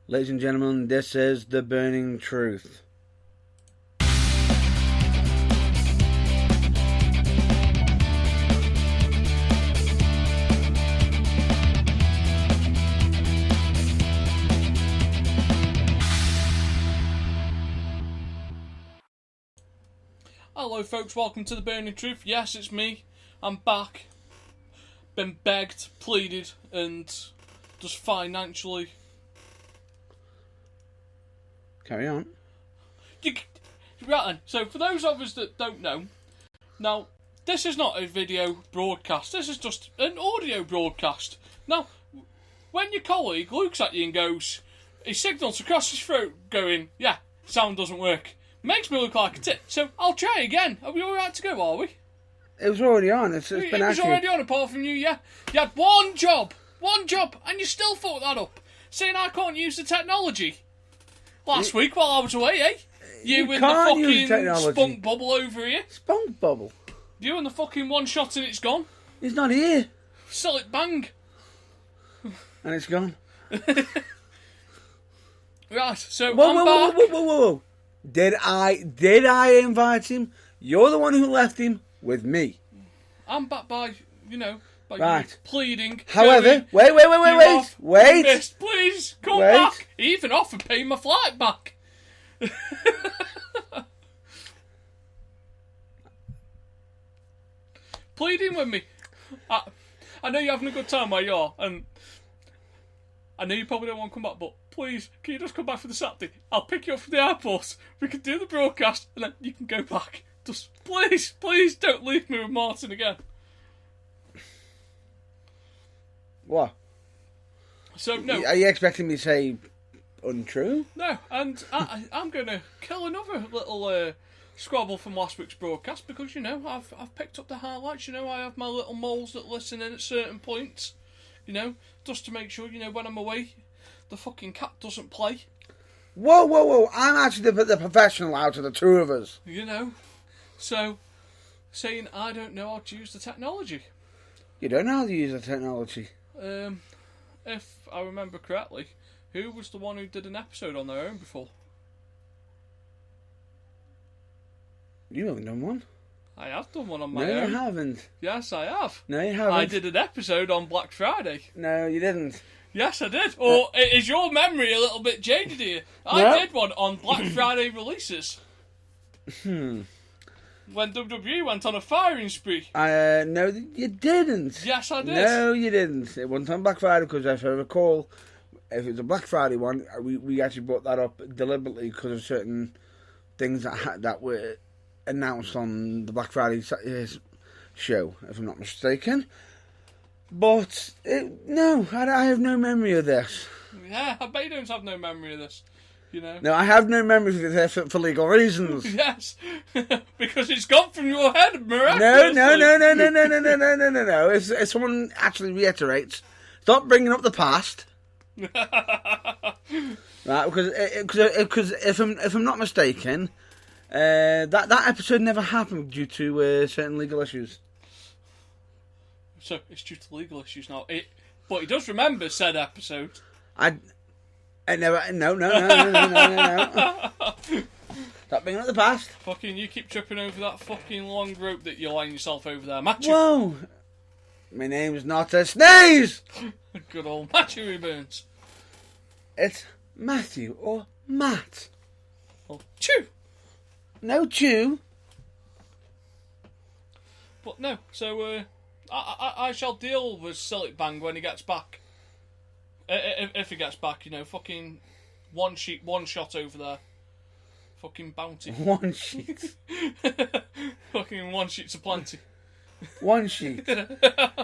Ladies and gentlemen, this is The Burning Truth. Hello folks, welcome to The Burning Truth. Yes, it's me. I'm back. Been begged, pleaded, and just financially... Carry on. Right then, so for those of us that don't know, now, this is not a video broadcast, this is just an audio broadcast. Now, when your colleague looks at you and goes, he signals across his throat going, yeah, sound doesn't work. Makes me look like a tit, so I'll try again. Are we alright to go, are we? It was already on, it's been It was already on apart from you, yeah? You had one job, and you still fucked that up. Saying I can't use the technology. Last week while I was away, eh? You with the fucking spunk bubble over here. Spunk bubble? You and the fucking one shot and it's gone. He's not here. Sell it bang. And it's gone. Right, so Whoa. Did I invite him? You're the one who left him with me. I'm back by right. you pleading. However, wait. Missed. Please, come back. He even offered paying my flight back. Pleading with me. I know you're having a good time where you are, and I know you probably don't want to come back, but please, can you just come back for the Saturday? I'll pick you up from the airport. We can do the broadcast, and then you can go back. Just please don't leave me with Martin again. What? So, no. Are you expecting me to say untrue? No, and I'm going to kill another little squabble from last week's broadcast because, I've picked up the highlights. I have my little moles that listen in at certain points. Just to make sure, when I'm away, the fucking cat doesn't play. Whoa. I'm actually the professional out of the two of us. So, saying I don't know how to use the technology. You don't know how to use the technology. If I remember correctly, who was the one who did an episode on their own before? You haven't done one. I have done one on my own. No, you haven't. Yes, I have. No, you haven't. I did an episode on Black Friday. No, you didn't. Yes, I did. Or is your memory a little bit jaded here? I did one on Black Friday releases. When WWE went on a firing spree. No, you didn't. Yes, I did. No, you didn't. It wasn't on Black Friday because if I recall, if it was a Black Friday one, we actually brought that up deliberately because of certain things that were announced on the Black Friday show, if I'm not mistaken. But, no, I have no memory of this. Yeah, I bet you don't have no memory of this. No, I have no memory of this for legal reasons. Yes, because it's gone from your head miraculously. No. If someone actually reiterates, stop bringing up the past. Right, because if I'm not mistaken, that episode never happened due to certain legal issues. So it's due to legal issues now. But he does remember said episode. I never. No. Stop bringing up the past. Fucking, you keep tripping over that fucking long rope that you're laying yourself over there, Matthew. Whoa! My name's not a sneeze! Good old Matthew Burns. It's Matthew or Matt. Or Chew. No Chew. But no, so I shall deal with Sillet Bang when he gets back. If he gets back, fucking one shot over there. Fucking bounty. One sheet. Fucking one sheet's a plenty. One sheet. Do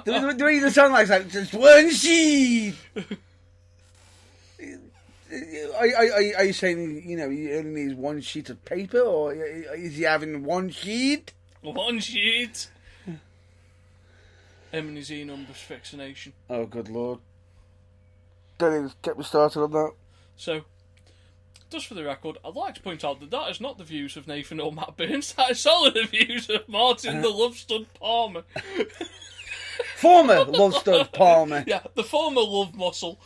you sound like that? Just one sheet. Are you saying he only needs one sheet of paper, or is he having one sheet? One sheet. Him and his E-numbers vaccination. Oh, good lord. Don't even get me started on that. So, just for the record, I'd like to point out that is not the views of Nathan or Matt Burns. That is solely the views of Martin the Love Stud Palmer. Former love stud Palmer. Yeah, the former love muscle.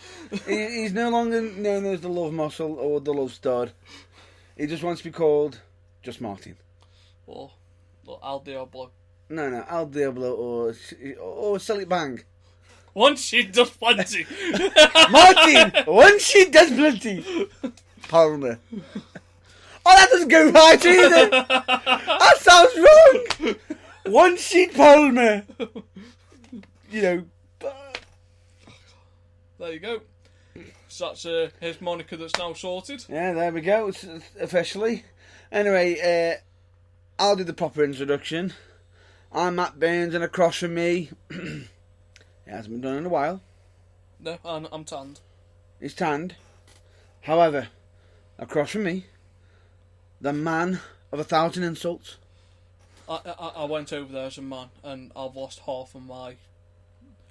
He's no longer known as the love muscle or the love stud. He just wants to be called just Martin. Or Al Diablo. No, Al Diablo or Silly Bang. Once she does plenty. Martin, once she does plenty. Palmer. Oh, that doesn't go right either. That sounds wrong. One sheet Palmer. You know. There you go. So that's his moniker that's now sorted. Yeah, there we go. It's officially. Anyway, I'll do the proper introduction. I'm Matt Burns, and across from me, it hasn't been done in a while. No, I'm tanned. He's tanned. However, across from me, the man of 1,000 insults. I went over there as a man, and I've lost half of my...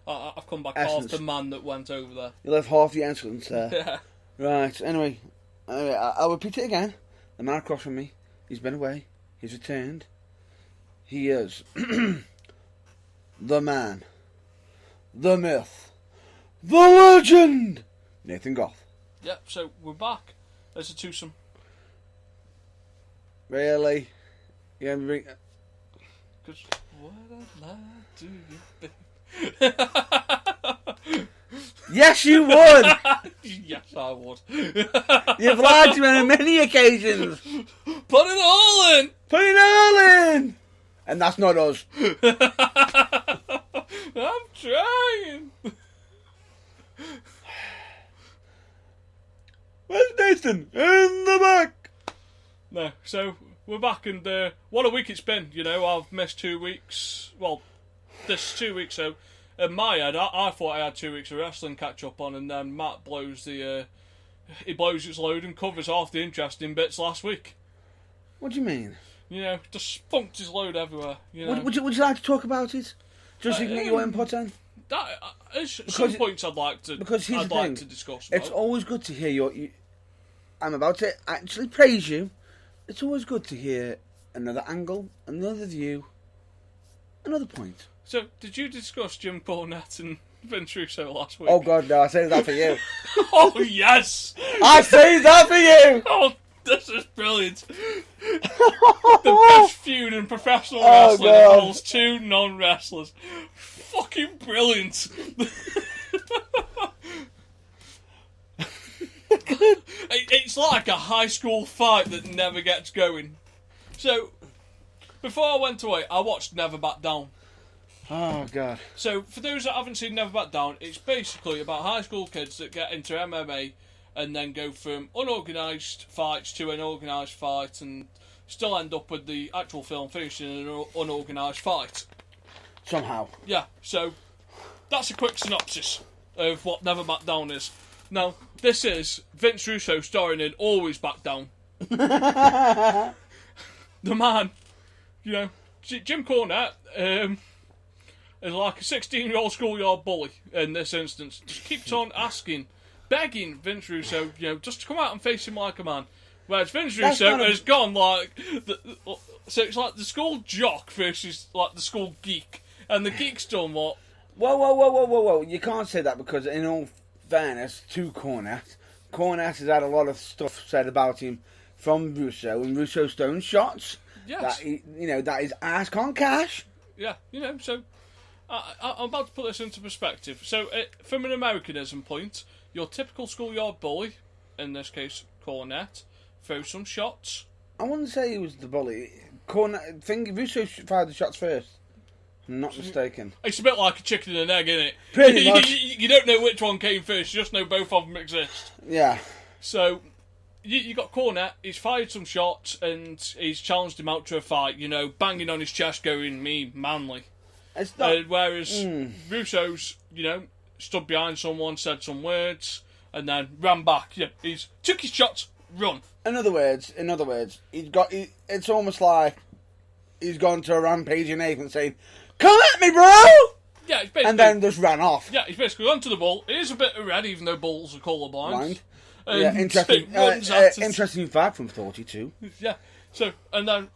I've come back Essence. half the man that went over there. You left half the insolence there. Yeah. Right, anyway, I'll repeat it again. The man across from me, he's been away, he's returned. He is the man, the myth, the legend, Nathan Goff. Yep, so we're back. There's a twosome. Really? Yeah, Because what a lie do you think? yes, you would. Yes, I would. You've lied to me on many occasions. Put it all in! Put it all in. And that's not us. I'm trying. Where's Nathan? In the back. No, so we're back, and what a week it's been. You know, I've missed 2 weeks. Well, this 2 weeks. So in my head, I thought I had 2 weeks of wrestling catch up on, and then Matt blows he blows his load and covers half the interesting bits last week. What do you mean? You know, just spunked his load everywhere. You know, Would you like to talk about it? Just so you can get your input on? that is some points I'd like to. Because here's I'd the like thing. to discuss. It's About. always good to hear I'm about to actually praise you. It's always good to hear another angle, another view, another point. So, did you discuss Jim Cornette and Vince Russo last week? Oh God, no! I saved that for you. Oh yes! I saved that for you. Oh, this is brilliant. The best feud in professional wrestling God. involves two non-wrestlers. Fucking brilliant. It's like a high school fight that never gets going. So, before I went away, I watched Never Back Down. Oh God. So, for those that haven't seen Never Back Down, it's basically about high school kids that get into MMA and then go from unorganised fights to an organised fight and still end up with the actual film finishing in an unorganised fight. Somehow. Yeah, so that's a quick synopsis of what Never Back Down is. Now, this is Vince Russo starring in Always Back Down. The man, you know, Jim Cornette is like a 16-year-old schoolyard bully in this instance. Just keeps on asking, begging Vince Russo, you know, just to come out and face him like a man. Whereas Vince Russo has gone like... So it's like the school jock versus like the school geek. And the geek's done what? Whoa. You can't say that because in all fairness to Cornette has had a lot of stuff said about him from Russo and Russo Stone shots. Yes. That his ass can't cash. Yeah, you know, so... I'm about to put this into perspective. So, from an Americanism point, your typical schoolyard bully, in this case Cornette, throws some shots. I wouldn't say he was the bully. Russo fired the shots first. I'm not mistaken. It's a bit like a chicken and an egg, isn't it? Pretty much. You don't know which one came first, you just know both of them exist. Yeah. So, you got Cornette, he's fired some shots, and he's challenged him out to a fight, you know, banging on his chest going, me, manly. It's not... Whereas Russo's, you know, stood behind someone, said some words, and then ran back. Yeah, he's took his shots, run. In other words, it's almost like he's gone to a rampage in Nathan saying, "Come at me, bro!" Yeah, he's basically... And then just ran off. Yeah, he's basically gone to the bull. It is a bit of red, even though bulls are colourblind. Yeah, interesting. Interesting fact from 42. Yeah, so, and then,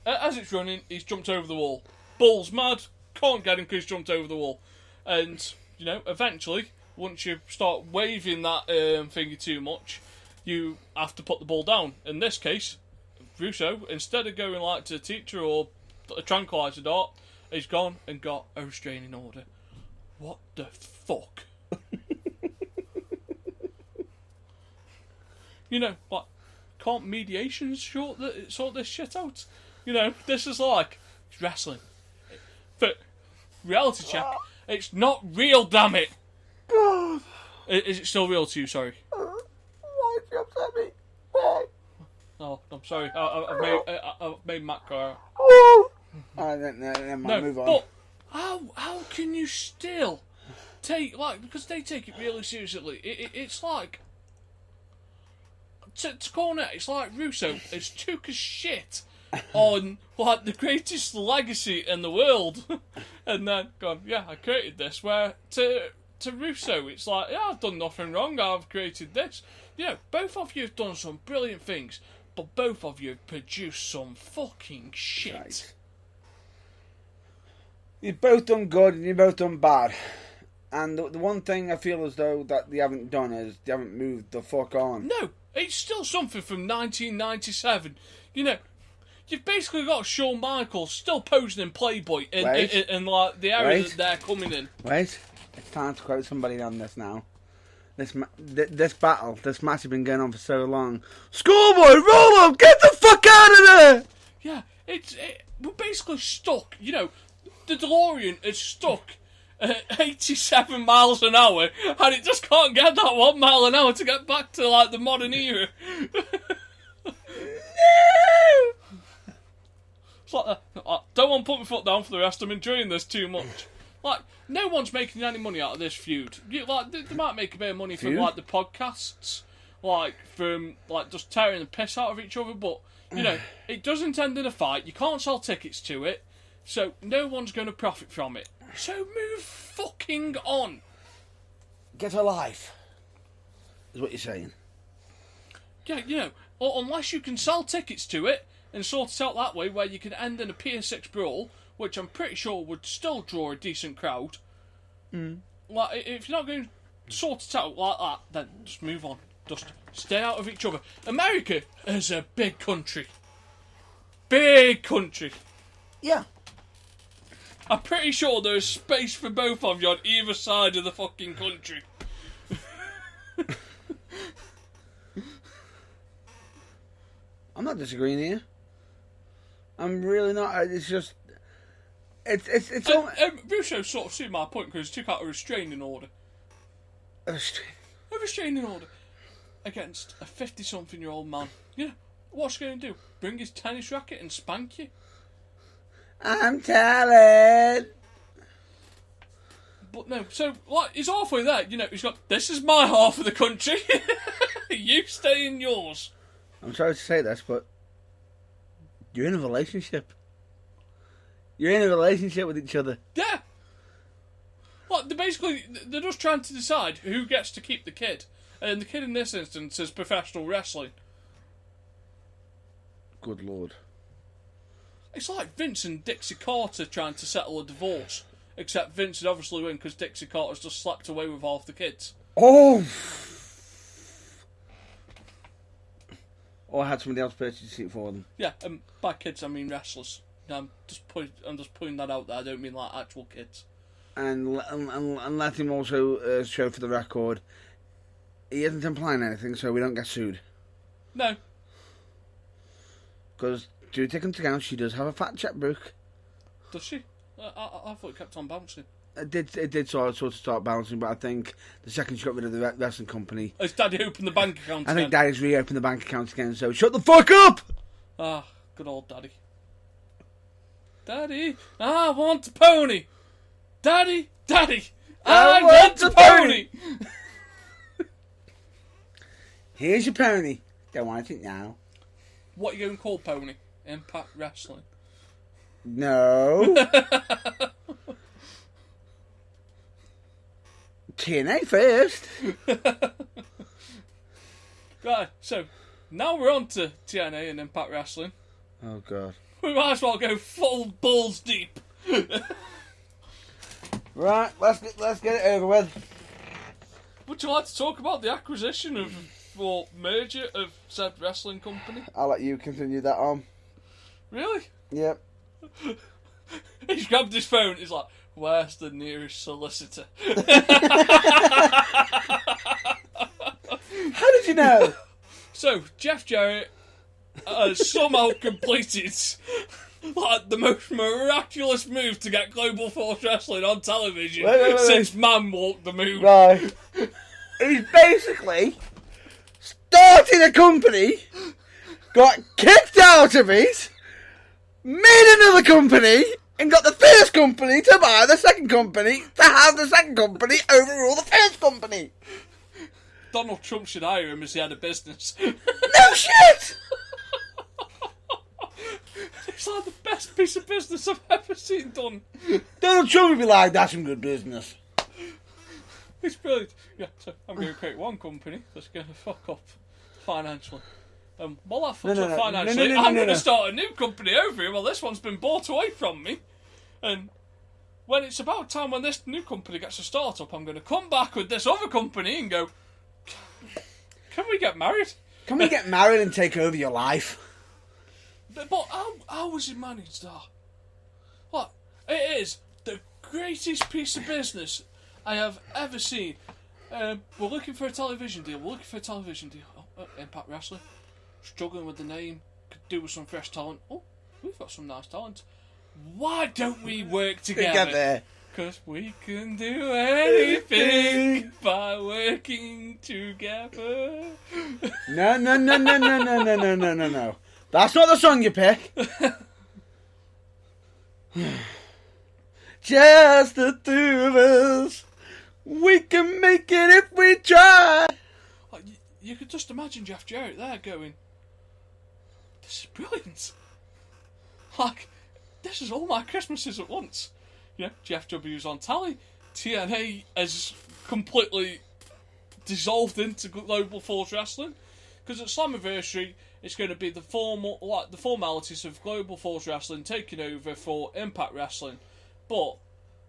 as it's running, he's jumped over the wall. Bull's mad, can't get him because he's jumped over the wall. And, you know, eventually, once you start waving that finger too much, you have to put the ball down. In this case, Russo, instead of going like to the teacher or a tranquilizer dart, he's gone and got a restraining order. What the fuck? You know, like, can't mediation sort this shit out? You know, this is like, it's wrestling. But, reality check, it's not real, damn it! God. Is it still real to you, sorry? Why did you upset me? Why? Oh, I'm sorry, I've made Matt cry. Never mind, No, move on. but how can you still take, like, because they take it really seriously. It's like, to Cornette, it's like Russo has took a shit on, like, the greatest legacy in the world, and then gone, yeah, I created this. Where to Russo, it's like, yeah, I've done nothing wrong, I've created this. You know, both of you have done some brilliant things, but both of you have produced some fucking shit. Right. You've both done good and you've both done bad. And the one thing I feel as though that they haven't done is they haven't moved the fuck on. No, it's still something from 1997. You know, you've basically got Shawn Michaels still posing in Playboy in like the area that they're coming in. Wait, it's time to quote somebody on this now. This battle, this match has been going on for so long. Schoolboy, roll up, get the fuck out of there! Yeah, we're basically stuck. You know, the DeLorean is stuck at 87 miles an hour, and it just can't get that 1 mile an hour to get back to like the modern era. No! It's like, I don't want to put my foot down for the rest. I'm enjoying this too much. Like, no one's making any money out of this feud. Like, they might make a bit of money from like the podcasts, like from like just tearing the piss out of each other. But you know, it doesn't end in a fight. You can't sell tickets to it, so no one's going to profit from it. So move fucking on. Get a life, is what you're saying. Yeah, you know, or unless you can sell tickets to it and sort it out that way, where you can end in a Pier 6 brawl, which I'm pretty sure would still draw a decent crowd. Like, if you're not going to sort it out like that, then just move on. Just stay out of each other. America is a big country. Big country. Yeah. I'm pretty sure there's space for both of you on either side of the fucking country. I'm not disagreeing here. I'm really not. It's just... It's all... Russo sort of see my point because he took out a restraining order. A restraining order against a 50-something-year-old man. You know, what's he going to do? Bring his tennis racket and spank you? I'm telling. But no, so, like, he's halfway there. You know, he's got, this is my half of the country. You stay in yours. I'm sorry to say this, but you're in a relationship. You're in a relationship with each other. Yeah. Well, they're just trying to decide who gets to keep the kid. And the kid in this instance is professional wrestling. Good Lord. It's like Vince and Dixie Carter trying to settle a divorce. Except Vince would obviously win because Dixie Carter's just slept away with half the kids. Oh! Or I had somebody else purchase it for them. Yeah, and by kids I mean wrestlers. I'm just putting that out there. I don't mean like actual kids. And let him also show for the record, he isn't implying anything, so we don't get sued. No. Because, due to take into account, she does have a fat checkbook. Does she? I thought it kept on bouncing. It did sort of start bouncing, but I think the second she got rid of the wrestling company... Has Daddy opened the bank account again? I think Daddy's reopened the bank account again, so shut the fuck up! Ah, good old Daddy. Daddy, I want a pony. Daddy, I want a pony. Here's your pony. Don't want it now. What are you going to call pony? Impact Wrestling. No. TNA first. Right, so now we're on to TNA and Impact Wrestling. Oh, God. We might as well go full balls deep. Right, let's get it over with. Would you like to talk about the acquisition of, or merger of said wrestling company? I'll let you continue that on. Really? Yep. He's grabbed his phone, he's like, where's the nearest solicitor? How did you know? So, Jeff Jarrett has somehow completed like the most miraculous move to get Global Force Wrestling on television Wait. since man walked the moon. Right. He's basically started a company, got kicked out of it, made another company, and got the first company to buy the second company to have the second company overrule the first company. Donald Trump should hire him as the head of business. No shit! It's like the best piece of business I've ever seen done. Donald Trump would be like, that's some good business. It's brilliant. Yeah, so I'm going to create one company that's going to fuck up financially. While that fucks up financially, I'm going to start a new company over here. Well, this one's been bought away from me. And when it's about time when this new company gets a start-up, I'm going to come back with this other company and go, can we get married? Can we get married and take over your life? But how was he managed that? What? It is the greatest piece of business I have ever seen. We're looking for a television deal. Oh, Impact Wrestling. Struggling with the name. Could do with some fresh talent. Oh, we've got some nice talent. Why don't we work together? Because we can do anything by working together. No. That's not the song you pick. Just the two of us. We can make it if we try. Like, you could just imagine Jeff Jarrett there going, this is brilliant. Like, this is all my Christmases at once. Yeah, Jeff W's on tally. TNA has completely dissolved into Global Force Wrestling. Because at Slammiversary, it's going to be the formalities of Global Force Wrestling taking over for Impact Wrestling. But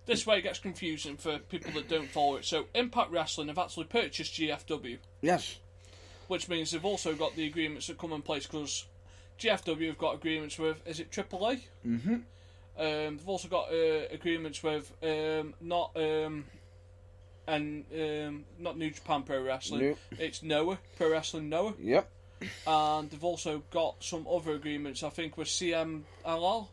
this way it gets confusing for people that don't follow it. So Impact Wrestling have actually purchased GFW. Yes. Which means they've also got the agreements that come in place because GFW have got agreements with, is it AAA? Mm-hmm. They've also got agreements with not New Japan Pro Wrestling. Nope. It's Noah, Pro Wrestling Noah. Yep. And they've also got some other agreements, I think, with CMLL.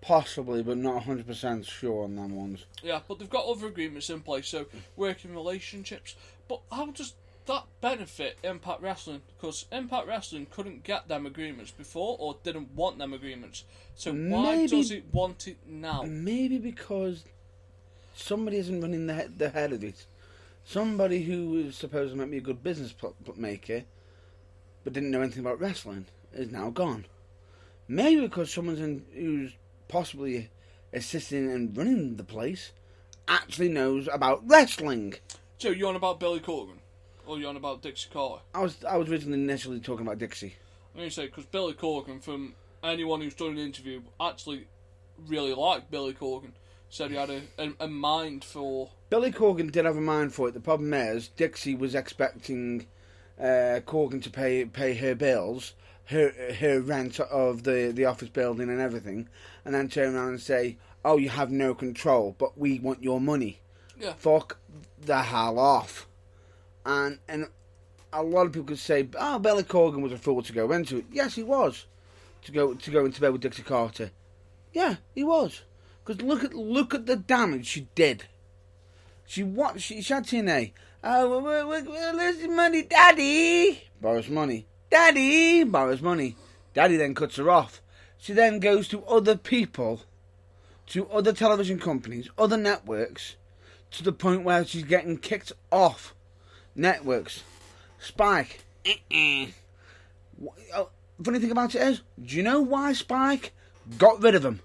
Possibly, but not 100% sure on them ones. Yeah, but they've got other agreements in place, so working relationships. But how does that benefit Impact Wrestling? Because Impact Wrestling couldn't get them agreements before, or didn't want them agreements. So why does it want it now? Maybe because somebody isn't running the head of it. Somebody who was supposed to make me a good business maker, but didn't know anything about wrestling, is now gone. Maybe because someone who's possibly assisting and running the place actually knows about wrestling. So you on about Billy Corgan? Or you on about Dixie Carter? I was originally initially talking about Dixie. I'm going to say, because Billy Corgan, from anyone who's done an interview, actually really liked Billy Corgan. Said he had a mind for... Billy Corgan did have a mind for it. The problem is, Dixie was expecting Corgan to pay her bills, her rent of the office building and everything, and then turn around and say, oh, you have no control, but we want your money. Yeah. Fuck the hell off. And a lot of people could say, oh, Billy Corgan was a fool to go into it. Yes, he was. To go into bed with Dixie Carter. Yeah, he was. Because look at the damage she did. She had TNA. Oh, we're losing money, Daddy. Borrows money. Daddy borrows money. Daddy then cuts her off. She then goes to other people, to other television companies, other networks, to the point where she's getting kicked off networks. Spike. Funny thing about it is, do you know why Spike got rid of him?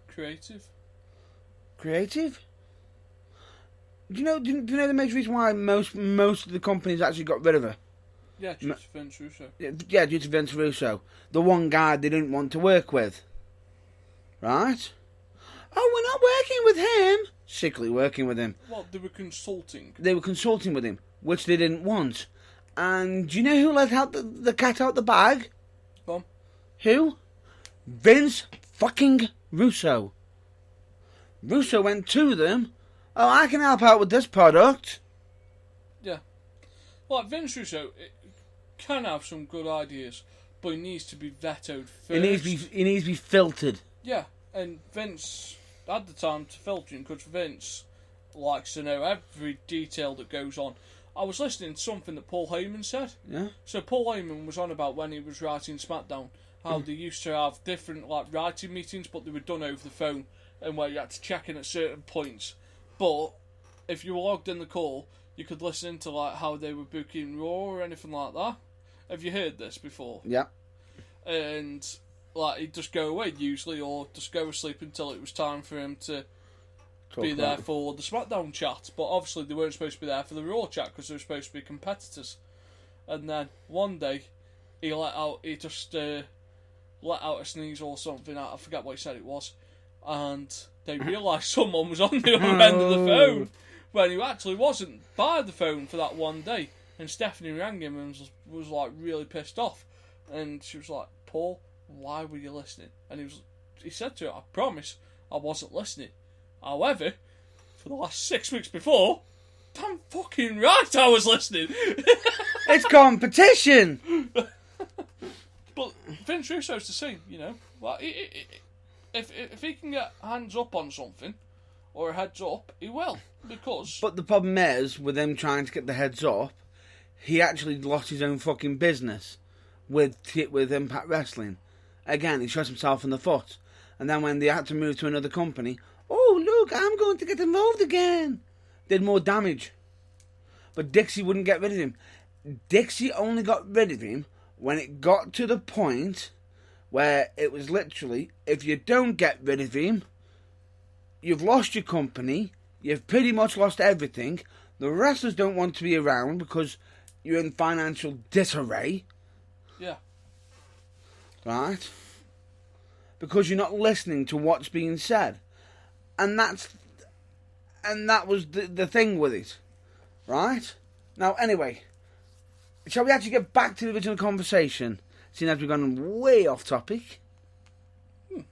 Creative? Do you know the major reason why most of the companies actually got rid of her? Yeah, due to Vince Russo. Yeah, due to Vince Russo. The one guy they didn't want to work with. Right? Oh, we're not working with him. Sickly working with him. Well, they were consulting. They were consulting with him, which they didn't want. And do you know who let out the cat out the bag? Go on. Who? Vince fucking Russo. Russo went to them. Oh, I can help out with this product. Yeah. Like, Vince Russo can have some good ideas, but he needs to be vetoed first. He needs to be filtered. Yeah, and Vince had the time to filter him because Vince likes to know every detail that goes on. I was listening to something that Paul Heyman said. Yeah. So Paul Heyman was on about when he was writing SmackDown, how they used to have different like writing meetings, but they were done over the phone, and where you had to check in at certain points. But if you were logged in the call, you could listen to like how they were booking Raw or anything like that. Have you heard this before? Yeah. And like he'd just go away usually, or just go asleep until it was time for him to be there for the SmackDown chat. But obviously they weren't supposed to be there for the Raw chat because they were supposed to be competitors. And then one day he just let out a sneeze or something. I forget what he said it was, and they realised someone was on the other end of the phone when he actually wasn't by the phone for that one day. And Stephanie rang him and was like really pissed off, and she was like, "Paul, why were you listening?" And he said to her, "I promise I wasn't listening. However, for the last 6 weeks before, damn fucking right I was listening." It's competition. But Vince Russo's the same, you know. Well, if he can get hands up on something or a heads up, he will, because. But the problem is with him trying to get the heads up, he actually lost his own fucking business with Impact Wrestling. Again, he shot himself in the foot. And then when they had to move to another company, oh look, I'm going to get involved again. Did more damage. But Dixie wouldn't get rid of him. Dixie only got rid of him when it got to the point where it was literally, if you don't get rid of him, you've lost your company, you've pretty much lost everything, the wrestlers don't want to be around because you're in financial disarray. Yeah. Right? Because you're not listening to what's being said. And that was the thing with it. Right? Now, anyway, shall we actually get back to the original conversation, seeing as we've gone way off topic?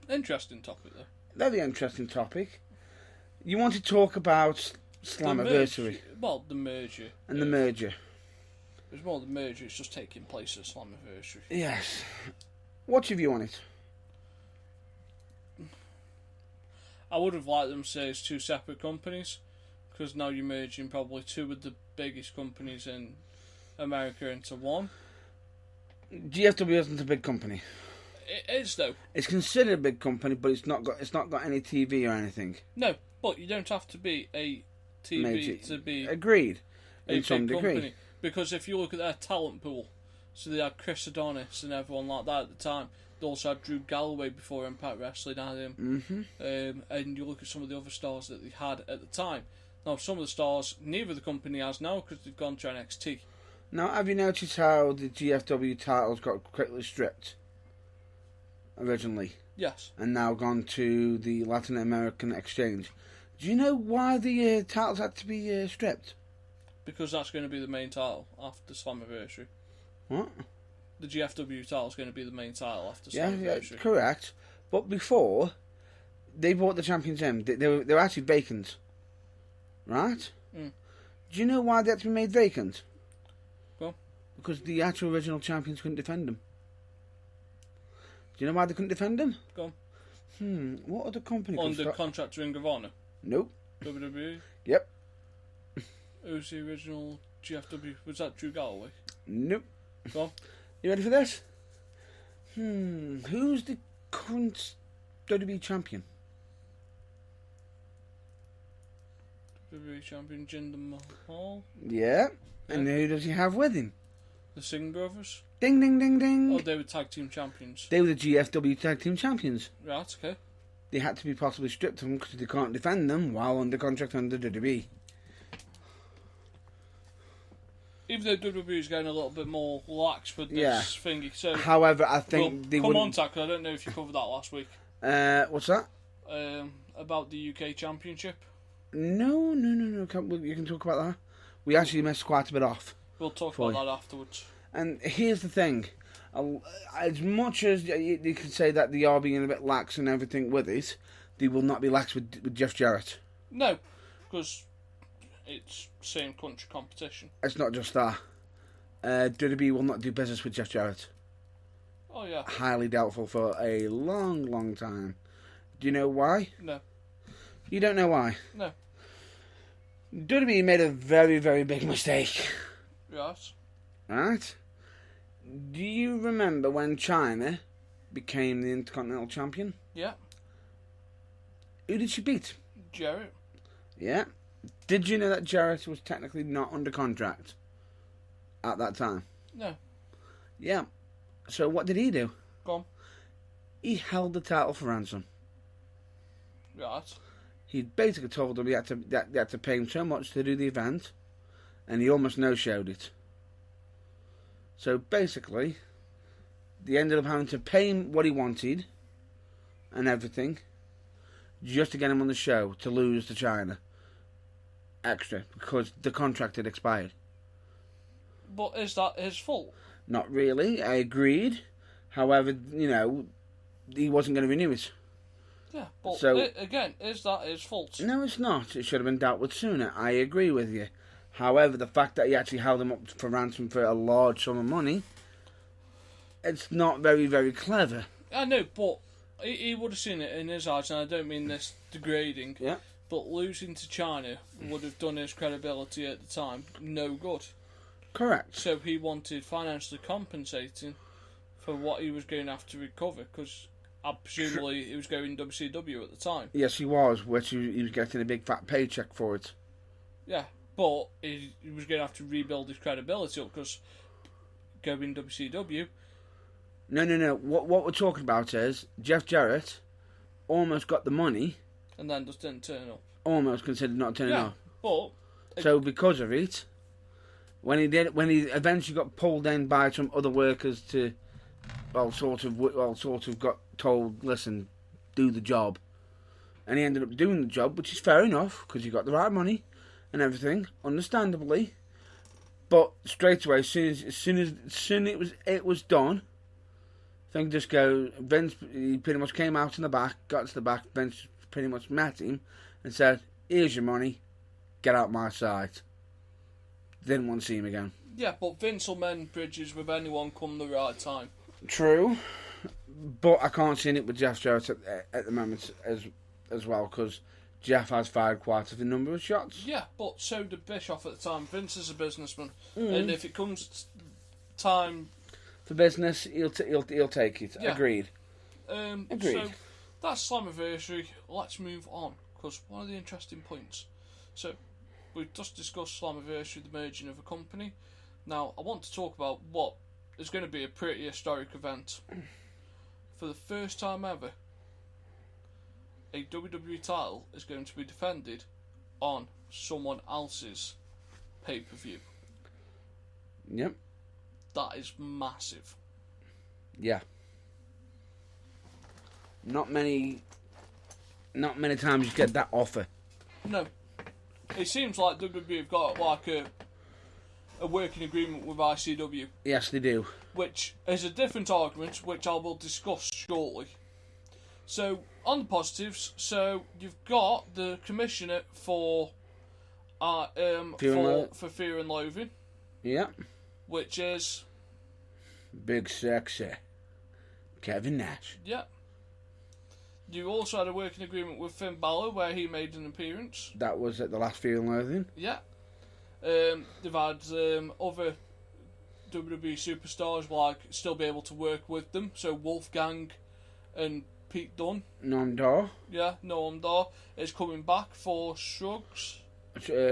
Interesting topic, though. Very interesting topic. You want to talk about Slammiversary? Well, the merger. And the merger. It was more the merger, it's just taking place at Slammiversary. Yes. What's your view on it? I would have liked them to say it's two separate companies, because now you're merging probably two of the biggest companies in America into one. GFW isn't a big company. It is, though. It's considered a big company, but it's not got any TV or anything. No, but you don't have to be a TV to be agreed a in some big degree. company. Because if you look at their talent pool, so they had Chris Adonis and everyone like that at the time. They also had Drew Galloway before Impact Wrestling had him. Mm-hmm. And you look at some of the other stars that they had at the time. Now, some of the stars, neither the company has now because they've gone to NXT. Now, have you noticed how the GFW titles got quickly stripped? Originally. Yes. And now gone to the Latin American Exchange. Do you know why the titles had to be stripped? Because that's going to be the main title after Slammiversary. What? The GFW title is going to be the main title after Yeah, Slammiversary. correct. But before, they brought the champions in. They were actually vacant. Right? Mm. Do you know why they had to be made vacant? Well, because the actual original champions couldn't defend them. Do you know why they couldn't defend them? Go on. What other company? Under contract to Ring of Honor? Nope. WWE? Yep. Who's the original GFW? Was that Drew Galloway? Nope. Go on. You ready for this? Who's the current WWE champion? WWE champion Jinder Mahal? Yeah. And who does he have with him? The Singh brothers? Ding, ding, ding, ding. Oh, they were tag team champions. They were the GFW tag team champions. Right, okay. They had to be possibly stripped of them because they can't defend them while under contract under WWE. Even though WWE is going a little bit more lax with this thingy. So, however, I think they come wouldn't... on, Tack, I don't know if you covered that last week. What's that? about the UK Championship? No. You can talk about that. We actually missed quite a bit off. We'll talk about that afterwards. And here's the thing. As much as you can say that they are being a bit lax and everything with it, they will not be lax with Jeff Jarrett. No, because it's same country competition. It's not just that. WWE will not do business with Jeff Jarrett. Oh, yeah. Highly doubtful for a long, long time. Do you know why? No. You don't know why? No. WWE made a very, very big mistake. Yes. Right? Do you remember when China became the Intercontinental Champion? Yeah. Who did she beat? Jarrett. Yeah. Did you know that Jarrett was technically not under contract at that time? No. Yeah. So what did he do? Go on. He held the title for ransom. Right. He basically told them he had to pay him so much to do the event, and he almost no-showed it. So basically, they ended up having to pay him what he wanted and everything just to get him on the show to lose to China. Extra, because the contract had expired. But is that his fault? Not really, I agreed. However, he wasn't going to renew it. Yeah, but So- again, is that his fault? No, it's not. It should have been dealt with sooner. I agree with you. However, the fact that he actually held him up for ransom for a large sum of money, it's not very, very clever. I know, but he would have seen it in his eyes, and I don't mean this degrading. Yeah. But losing to China would have done his credibility at the time no good. Correct. So he wanted financially compensating for what he was going to have to recover, because presumably he was going WCW at the time. Yes, he was, which he was getting a big fat paycheck for it. Yeah, but he was going to have to rebuild his credibility up, because going WCW... No. What we're talking about is Jeff Jarrett almost got the money, and then just didn't turn up. almost considered not turning Yeah, up. but... So because of it, when he eventually got pulled in by some other workers to, sort of got told, listen, do the job, and he ended up doing the job, which is fair enough because he got the right money and everything, understandably. But straight away, as soon as it was done, thing just go. Vince, he pretty much came out in the back, got to the back. Vince pretty much met him and said, "Here's your money, get out my sight." Didn't want to see him again. Yeah, but Vince will mend bridges with anyone come the right time. True, but I can't see it with Jeff Jarrett at the moment as well, because Jeff has fired quite a number of shots. Yeah, but so did Bischoff at the time. Vince is a businessman, and if it comes time for business, he'll take it. Yeah. Agreed. Agreed. So that's Slammiversary. Let's move on, because one of the interesting points. So we've just discussed Slammiversary, the merging of a company. Now I want to talk about what is going to be a pretty historic event. For the first time ever, a WWE title is going to be defended on someone else's pay-per-view. Yep. That is massive. Yeah. Not many times you get that offer. No. It seems like WWE have got like a working agreement with ICW. Yes, they do. Which is a different argument, which I will discuss shortly. So, on the positives, so you've got the commissioner for Fear and Loathing. Yeah. Which is... Big Sexy Kevin Nash. Yeah. You also had a working agreement with Finn Balor, where he made an appearance. That was at the last Fear and Loathing. Yeah. They've had other WWE superstars like still be able to work with them. So Wolfgang and Pete Dunne. Noam Dar. Yeah, Noam Dar is coming back for Shrugs.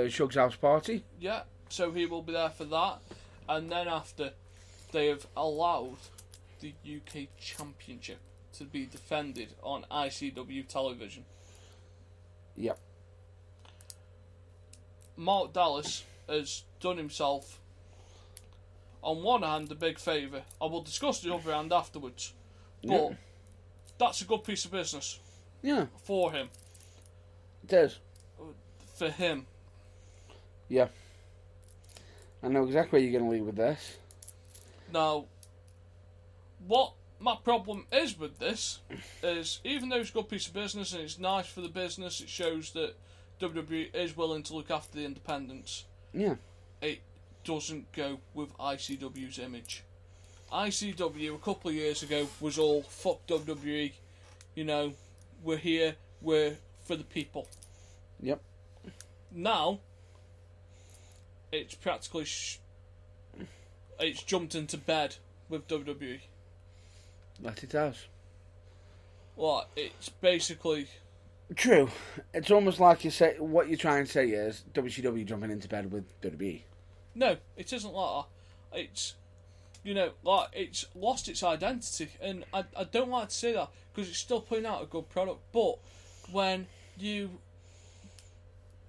Shug's House Party. Yeah, so he will be there for that. And then after, they have allowed the UK Championship to be defended on ICW television. Yep. Mark Dallas has done himself, on one hand, a big favour. I will discuss the other hand afterwards. But that's a good piece of business Yeah. for him. It is. for him. Yeah. I know exactly where you're going to lead with this. Now, what my problem is with this is, even though it's a good piece of business and it's nice for the business, it shows that WWE is willing to look after the independents. Yeah. It doesn't go with ICW's image. ICW a couple of years ago was all fuck WWE, you know, we're here, we're for the people. Yep. Now, it's practically it's jumped into bed with WWE. That it has. Like, it's basically... True. It's almost like you say, what you're trying to say is WCW jumping into bed with WWE. No, it isn't like that. It's, you know, like, it's lost its identity. And I don't like to say that, because it's still putting out a good product. But when you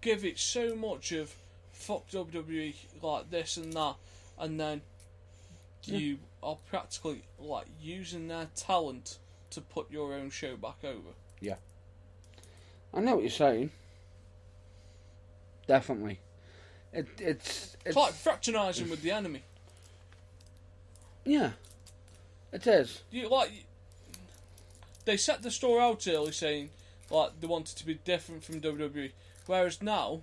give it so much of fuck WWE, like this and that, and then you are practically, like, using their talent to put your own show back over. Yeah. I know what you're saying. Definitely. It's like fraternising with the enemy. Yeah. It is. They set the store out early saying, like, they wanted to be different from WWE, whereas now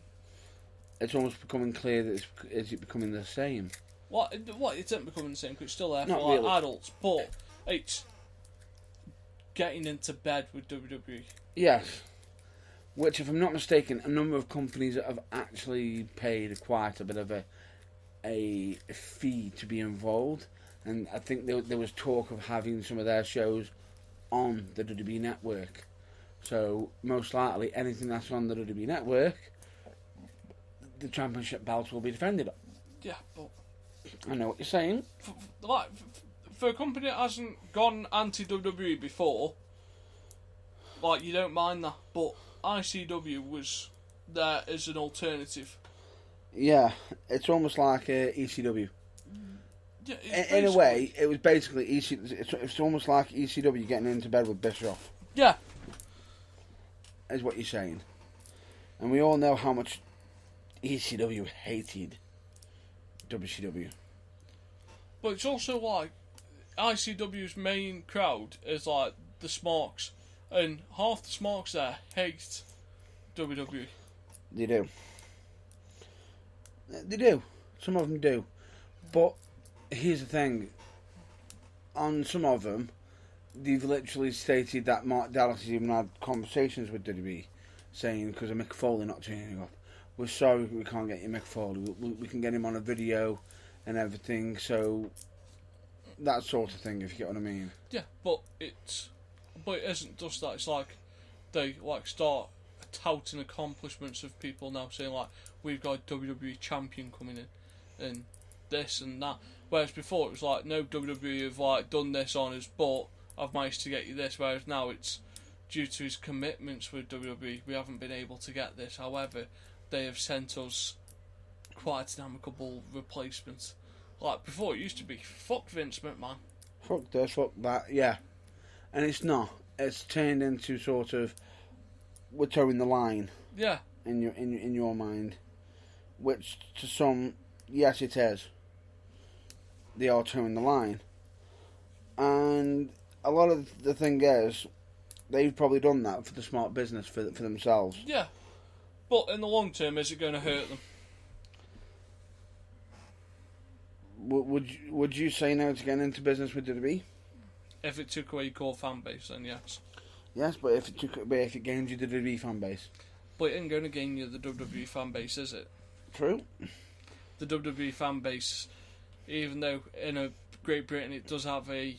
it's almost becoming clear that it's becoming the same. What it isn't becoming the same, because it's still there for Not like really. adults, but it's getting into bed with WWE. Yes. Which, if I'm not mistaken, a number of companies have actually paid quite a bit of a fee to be involved, and I think there was talk of having some of their shows on the WWE network. So most likely, anything that's on the WWE network, the championship belts will be defended on. Yeah, but I know what you're saying. For a company that hasn't gone anti-WWE before, like, you don't mind that, but ICW was there as an alternative. Yeah, it's almost like ECW. Yeah, In a way, it was basically it's almost like ECW getting into bed with Bischoff. Yeah. Is what you're saying. And we all know how much ECW hated WCW. But it's also like ICW's main crowd is like the Smarks, and half the Smarks there hate WWE. They do. They do. Some of them do. But here's the thing. On some of them, they've literally stated that Mark Dallas has even had conversations with WWE, saying, because of Mick Foley not turning up, we're sorry we can't get you Mick Foley. We can get him on a video and everything, so that sort of thing, if you get what I mean. Yeah, but it isn't just that. It's like they like start touting accomplishments of people now, saying like, we've got a WWE champion coming in and this and that, whereas before it was like, no, WWE have like done this on us, but I've managed to get you this, whereas now it's due to his commitments with WWE we haven't been able to get this. However, they have sent us quite an amicable replacement. Like before, it used to be fuck Vince McMahon. Fuck this, fuck that, yeah. And it's not. It's turned into sort of, we're towing the line. Yeah. In your mind, which to some, yes, it is. They are towing the line, and a lot of the thing is, they've probably done that for the smart business for themselves. Yeah, but in the long term, is it going to hurt them? Would you say no to getting into business with WWE? If it took away your core fan base, then yes. Yes, but if it gained you the WWE fan base, but it ain't going to gain you the WWE fan base, is it? True. The WWE fan base, even though in Great Britain it does have a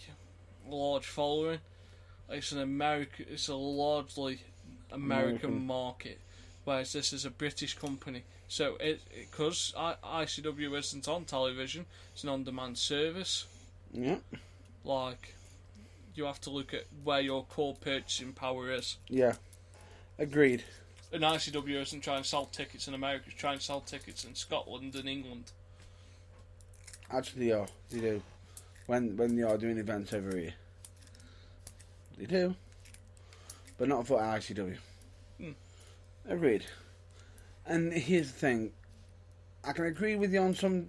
large following, it's a largely American market, whereas this is a British company. So because ICW isn't on television, it's an on-demand service. Yeah. Like, you have to look at where your core purchasing power is. Yeah. Agreed. And ICW isn't trying to sell tickets in America, it's trying to sell tickets in Scotland and England. Actually, they are. They do. When they are doing events over here. They do. But not for ICW. Agreed. And here's the thing. I can agree with you on some...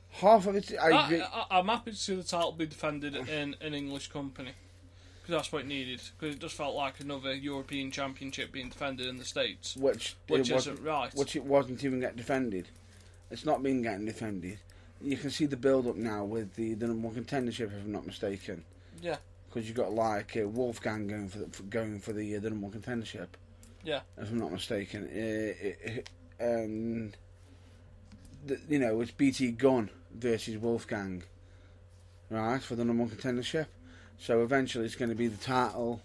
Half of it, I agree. I'm happy to see the title be defended in an English company. Because that's what it needed. Because it just felt like another European Championship being defended in the States. Which isn't right. Which it wasn't even getting defended. It's not been getting defended. You can see the build-up now with the number one contendership, if I'm not mistaken. Yeah. Because you've got like Wolfgang going for the number one contendership. Yeah. If I'm not mistaken. And it's BT Gunn versus Wolfgang, right, for the number one contendership. So eventually it's going to be the title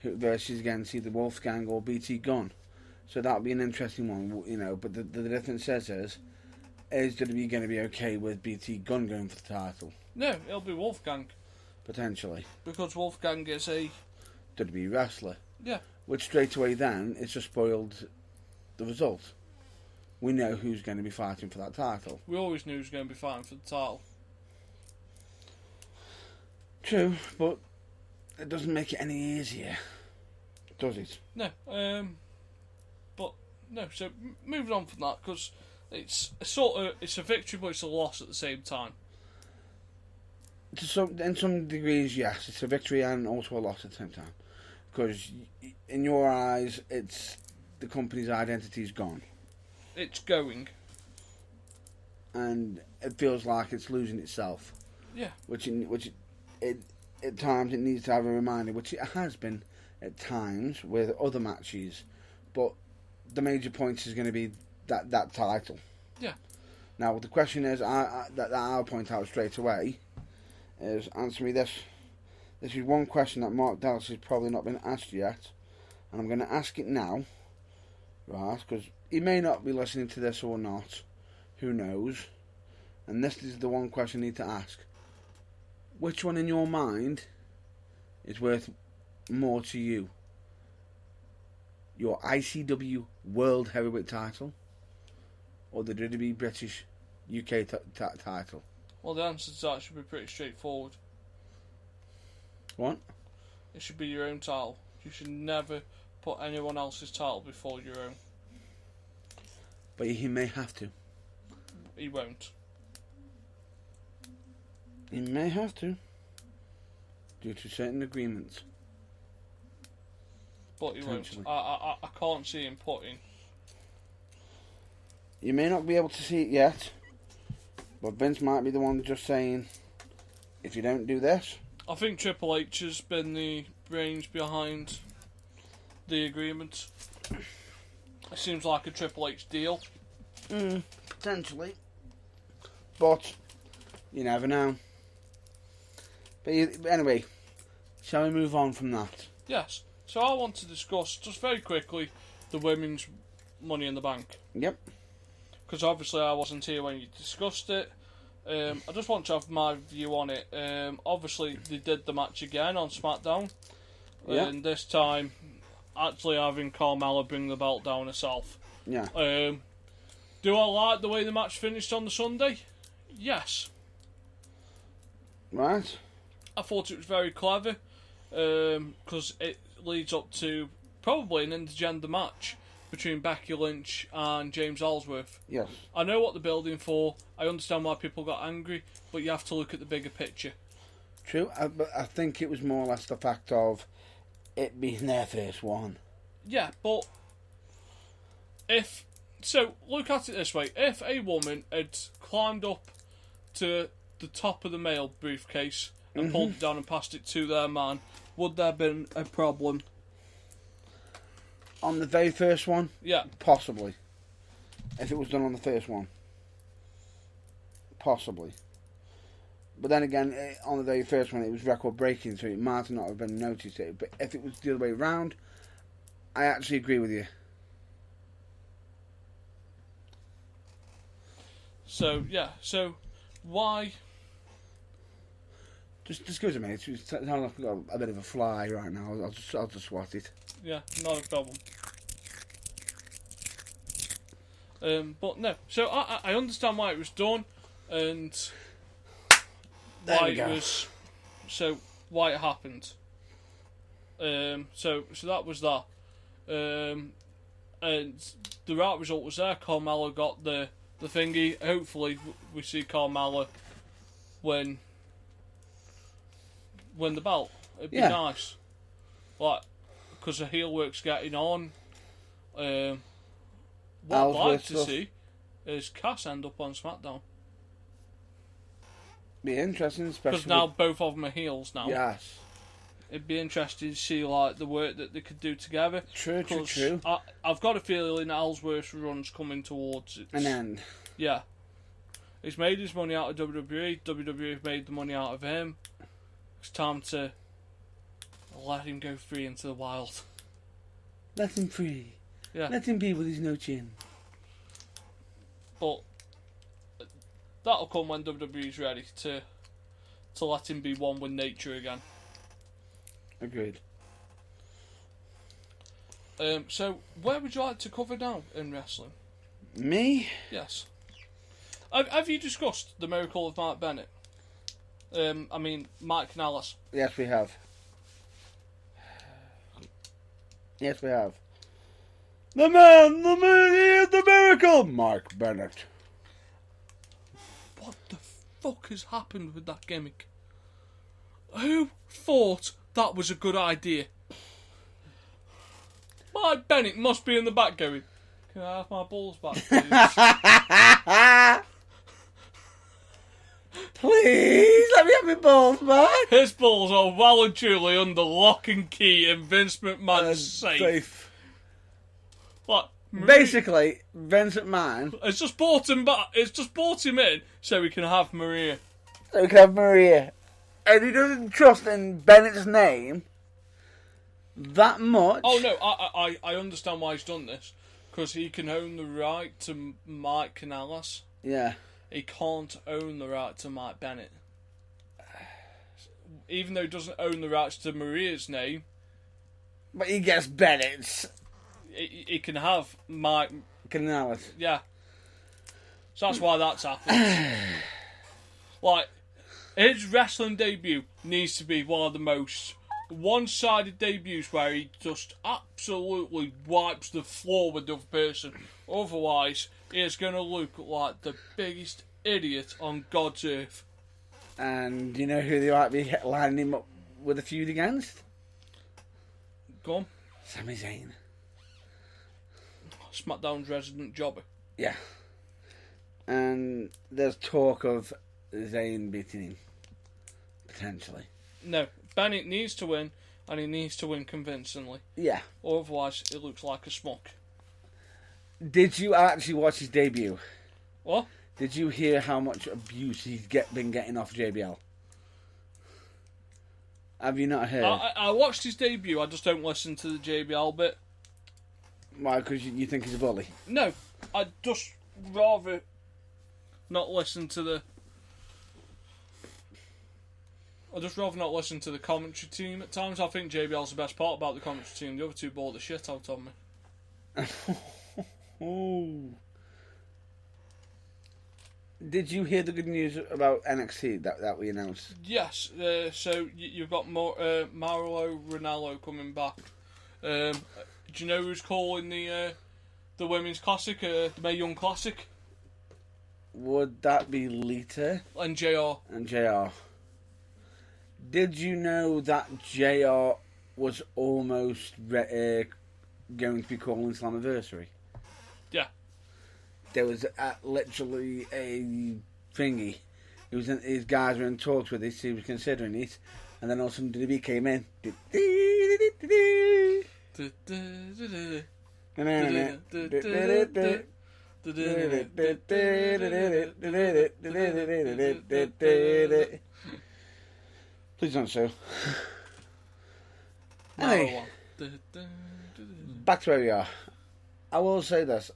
versus against either Wolfgang or BT Gunn. So that'll be an interesting one, But the difference is WWE going to be okay with BT Gunn going for the title? No, it'll be Wolfgang. Potentially. Because Wolfgang is a WWE wrestler. Yeah. Which straight away then, it's just spoiled the result. We know who's going to be fighting for that title. We always knew he was going to be fighting for the title. True, but it doesn't make it any easier, does it? No, but no. So moving on from that, because it's a victory, but it's a loss at the same time. In some degrees, yes, it's a victory and also a loss at the same time, because in your eyes, it's the company's identity is gone. It's going, and it feels like it's losing itself. Yeah, at times it needs to have a reminder, which it has been at times with other matches, but the major point is going to be that title. Yeah. Now the question is, that I'll point out straight away, is answer me this. This is one question that Mark Dallas has probably not been asked yet, and I'm going to ask it now, right? Because he may not be listening to this or not. Who knows? And this is the one question I need to ask. Which one in your mind is worth more to you? Your ICW World Heavyweight title or the WWE British UK title? Well, the answer to that should be pretty straightforward. What? It should be your own title. You should never put anyone else's title before your own. But he may have to. He won't. He may have to, due to certain agreements. But he won't. I can't see him putting. You may not be able to see it yet, but Vince might be the one just saying, if you don't do this... I think Triple H has been the brains behind the agreement. It seems like a Triple H deal. Potentially. But, you never know. But anyway, shall we move on from that? Yes. So I want to discuss, just very quickly, the women's Money in the Bank. Yep. Because obviously I wasn't here when you discussed it. I just want to have my view on it. Obviously they did the match again on SmackDown. Yeah. And this time, actually having Carmella bring the belt down herself. Yeah. Do I like the way the match finished on the Sunday? Yes. Right. I thought it was very clever because it leads up to probably an intergender match between Becky Lynch and James Ellsworth. Yes. I know what they're building for. I understand why people got angry, but you have to look at the bigger picture. True, but I think it was more or less the fact of it being their first one. Yeah, but look at it this way. If a woman had climbed up to the top of the mail briefcase and pulled it down and passed it to their man, would there have been a problem? On the very first one? Yeah. Possibly. If it was done on the first one. Possibly. But then again, on the very first one, it was record breaking, so it might not have been noticed. But if it was the other way around, I actually agree with you. So, yeah. So, why... Just give us a minute. It's sounding like I've got a bit of a fly right now. I'll just swat it. Yeah, not a problem. But no, so I understand why it was done, and why it was, so why it happened. So that was that. and the right result was there. Carmella got the thingy. Hopefully, we see Carmella win the belt. It'd be nice, like, because the heel work's getting on. What I'd like to see is Cass end up on SmackDown. Be interesting, especially because now both of them are heels now. Yes. It'd be interesting to see like the work that they could do together. True. I've got a feeling Ellsworth's run's coming towards an end. Yeah. He's made his money out of WWE. WWE made the money out of him. It's time to let him go free into the wild. Let him free. Yeah. Let him be with his no chin. But that'll come when WWE's ready to let him be one with nature again. Agreed. So, where would you like to cover now in wrestling? Me? Yes. Have you discussed the miracle of Mike Bennett? Mike Kanellis. Yes, we have. Yes, we have. The man, he is the miracle! Mike Bennett. What the fuck has happened with that gimmick? Who thought that was a good idea? Mike Bennett must be in the back going, can I have my balls back, please? Please, let me have my balls back. His balls are well and truly under lock and key in Vince McMahon's safe. What? Basically, Vince McMahon... It's just bought him back. It's just bought him in so we can have Maria. So we can have Maria. And he doesn't trust in Bennett's name that much. Oh no, I understand why he's done this. Because he can own the right to Mike Kanellis. Yeah. He can't own the right to Mike Bennett. Even though he doesn't own the rights to Maria's name. But he gets Bennett's. He can have Mike Kanellis. Yeah. So that's why that's happened. Like, his wrestling debut needs to be one of the most one-sided debuts where he just absolutely wipes the floor with the other person. Otherwise, he's going to look like the biggest idiot on God's earth. And you know who they might be lining him up with a feud against? Go on. Sami Zayn. SmackDown's resident jobber. Yeah. And there's talk of Zayn beating him. Potentially. No, Bennett needs to win, and he needs to win convincingly. Yeah. Otherwise, it looks like a smock. Did you actually watch his debut? What? Did you hear how much abuse he's been getting off JBL? Have you not heard? I watched his debut, I just don't listen to the JBL bit. Why? Because you think he's a bully? No, I'd just rather not listen to the... I'd just rather not listen to the commentary team at times. I think JBL's the best part about the commentary team. The other two bore the shit out of me. Oh. Did you hear the good news about NXT that we announced? Yes, so you've got Mauro Ranallo coming back. Do you know who's calling the Women's Classic, the Mae Young Classic? Would that be Lita? And JR. And JR. Did you know that JR was almost going to be calling Slammiversary? Yeah. There was literally a thingy. His guys were in talks with this. He was considering it, and then all of a sudden DB came in. Please don't sue. Anyway, back to where we are. I will say this.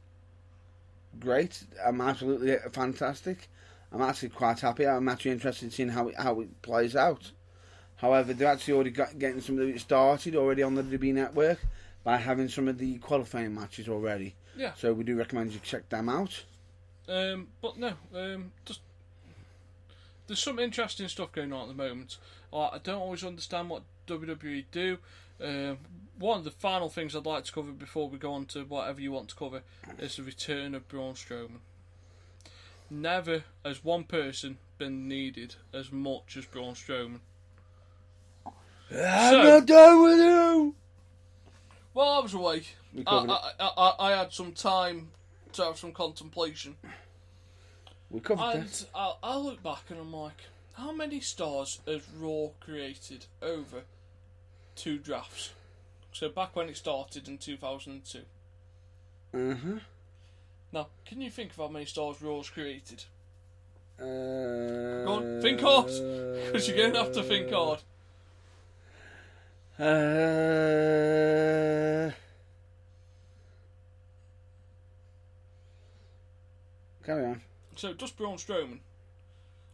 Great. I'm absolutely fantastic. I'm actually quite happy. I'm actually interested in seeing how it plays out. However, they're actually already getting some of it started already on the WWE Network by having some of the qualifying matches already. Yeah. So we do recommend you check them out. But no, just there's some interesting stuff going on at the moment. I don't always understand what WWE do. One of the final things I'd like to cover before we go on to whatever you want to cover is the return of Braun Strowman. Never has one person been needed as much as Braun Strowman. I'm not done with you. While I was away, I had some time to have some contemplation. We covered And this. I look back and I'm like, how many stars has Raw created over 2 drafts? So back when it started in 2002. Uh-huh. Now, can you think of how many stars Raw's created? Go Go on, think hard, because you're going to have to think hard. Carry on. So, just Braun Strowman.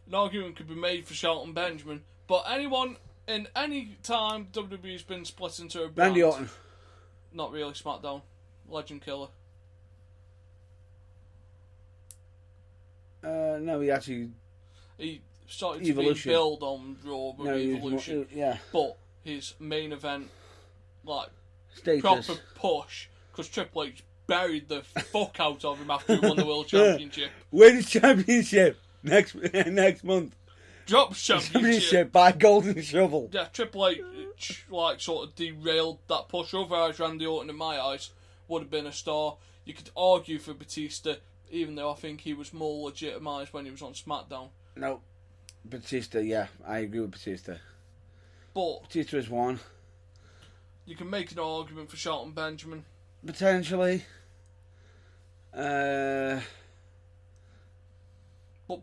An argument could be made for Shelton Benjamin, but anyone in any time WWE's been split into a brand, Randy Orton. not really SmackDown, Legend Killer. No, he actually. He started Evolution. to be billed on Raw with No, he was Evolution, yeah. but his main event, like, Status. proper push, because Triple H buried the fuck out of him after he won the World Championship. Win the championship next month. Drops championship. By Golden Shovel. Yeah, Triple H, like, sort of derailed that push. Otherwise, Randy Orton, in my eyes, would have been a star. You could argue for Batista, even though I think he was more legitimised when he was on SmackDown. No. Batista, yeah. I agree with Batista. But Batista is one. you can make an argument for Shelton Benjamin. Potentially. But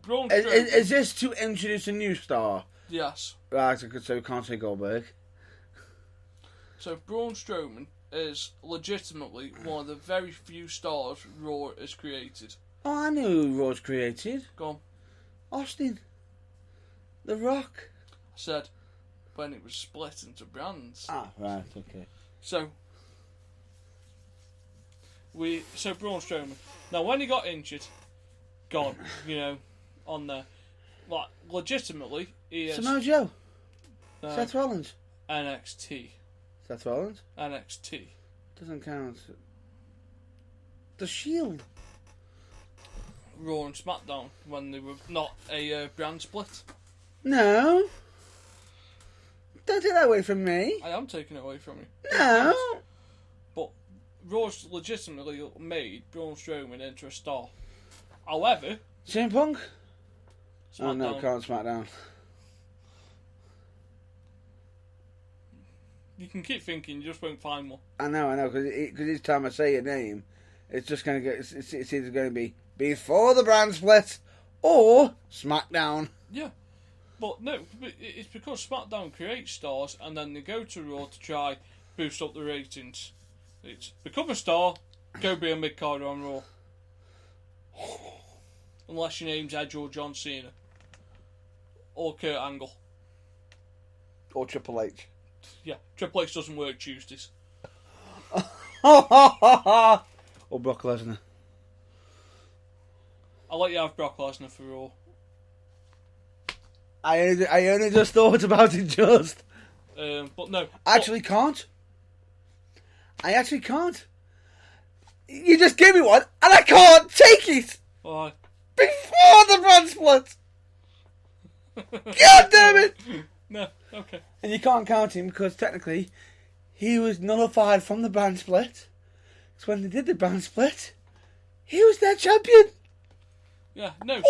Braun Is, Strowman, is this to introduce a new star? yes. Right, so we can't say Goldberg. So Braun Strowman is legitimately one of the very few stars Raw has created. Oh, I knew who Raw's created. Go on. Austin. The Rock. I said when it was split into brands. Ah, right, okay. So Braun Strowman. Now when he got injured, gone, on there. Like legitimately he is Samoa Joe. Seth Rollins. NXT. Seth Rollins? NXT. Doesn't count. The Shield. Raw and SmackDown when they were not a brand split. No. Don't take that away from me. I am taking it away from you. No. But Raw's legitimately made Braun Strowman into a star. However, CM Punk? SmackDown, Oh no, can't SmackDown. you can keep thinking, you just won't find one. I know, because each time I say your name, it's just going to get, it's either going to be before the brand split or SmackDown. Yeah. But no, it's because SmackDown creates stars and then they go to Raw to try boost up the ratings. It's become a star, go be a mid-carder on Raw. Unless your name's Edge or John Cena. Or Kurt Angle. Or Triple H. Yeah, Triple H doesn't work Tuesdays. Or Brock Lesnar. I'll let you have Brock Lesnar for Raw. I only just thought about it just. But no. Actually can't. I actually can't. You just gave me one and I can't take it Why? before the brand split. God damn it! No, okay. And you can't count him because technically he was nullified from the brand split. So when they did the brand split, he was their champion. Yeah, no.